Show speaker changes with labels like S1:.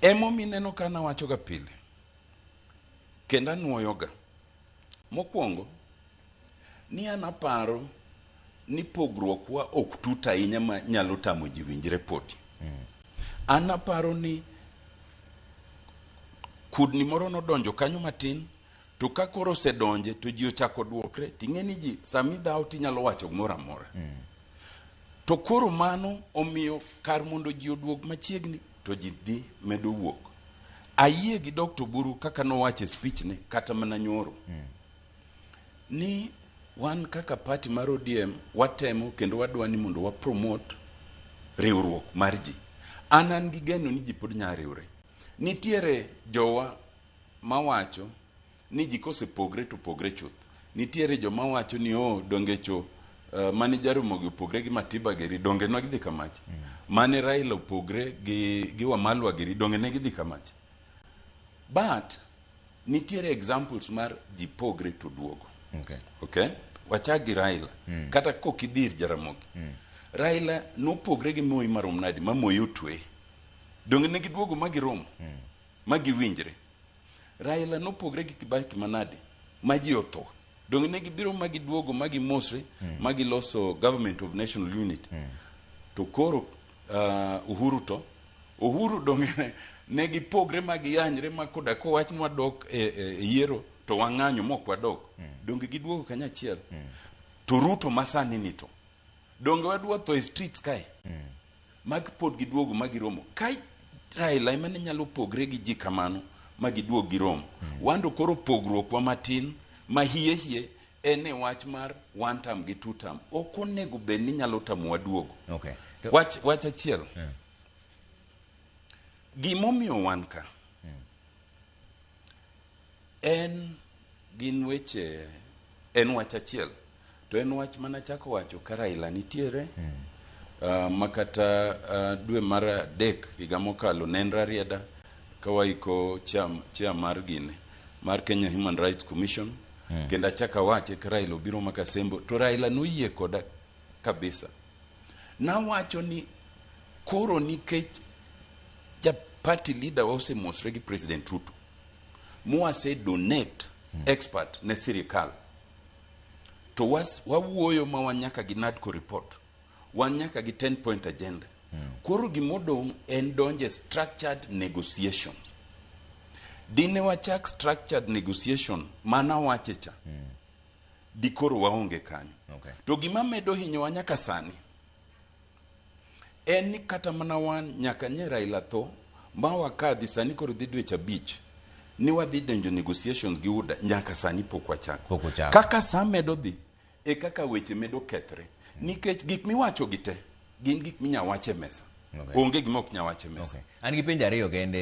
S1: Emo mineno kana wacho ga pile. Kenda nuoyoga. Mokwongo, ni anaparo ni pogruok wa ok tut ahinya ma nyalo tamo ji winjre podi. Anaparo ni kudni moro nodonjo kanyo matin, to ka koro sedonje to ji ochako duokre, ting'e ni ji sami dhao tinyalo wacho gimoro amora. To koro mano omiyo kar mondo ji oduog machiegni to ji dhi medo wuok. Ayie gi Dr. Buru kaka nowacho speech ne kata mana nyoro. Ni wan kaka party mar ODM watemo kendo wadwani mondo wa promote riwruok mar ji. An gi geno ni ji pod nya riwre. Nitiere jowa mawacho ni ji kosepogre to pogre chuth. Nitiere jo mawacho ni donge cho mane Jaramogi opogre gi Matiba Giri donge ne gidhi kamach. Mane Raila opogre gi Wamalwa Giri donge ne gidhi kamach. But nitiere examples mar ji pogre to duogo. Okay? Wachagi Raila. Kata kokidir Jaramogi. Raila nopogre gi Moi marom nadi ma Moi otwe. Donge ne giduogo magiromo. Magiwinjre. Raila nopogre gi Kibaki manade ma ji otho. Donge ne gibiro magiduogo magimosre magiloso Government of National Unity. To koro Uhuru to Uhuru donge ne gipogre magiyanyre makoda ko wach nwa dok yiero to wang'anyo mok wadok. Donge giduogo kanyachiel. To Ruto masani nito. Donge wadwa to e streets kai. Mag pod giduogo magiromo. Kai Raila imane nyalo pogre gi ji kamano magiduogo giromo. Wando koro pogruok wa matin ma hie ene wach mar one term gi two term. Okonego bed ni nyalo tamo waduogo.
S2: Okay.
S1: Wach achiel. Gimomiyo wan ka. Gin weche en wach achiel. To en wach mana chako wacho ka Raila nitiere. Makata dwe mar adek higa mokalo nenra rieda kawaiko chia mar gine mar Kenya Human Rights Commission. Kenda chaka wache ka Raila obiro makasembo. To Raila noyie koda kabisa. Na wacho ni koro nikech ja party leader wose mosre gi President Ruto. Muase donate expert ne sirikal. To wawuoyo ma wanyaka gi NADCO report. Wanyaka gi 10-point agenda. Koro gimodong en donje structured negotiations. Dine wachak structured negotiation mana wachecha. Dikoro waonge kanyo. To gima medo hinyo wanyaka sani. En ni kata mana wan nyaka nye Raila tho ma wakadhi sani koro dhi dweche 5 ni wadhi donjo negotiations gi UDA nyaka sani pok wachako. Kaka sa medo dhi e kaka weche medo kethre. Nikech gik miwacho gite gin gik minya wache mesa. Onge gima ok nya wache mesa.
S2: An gi penjo ariyo kende.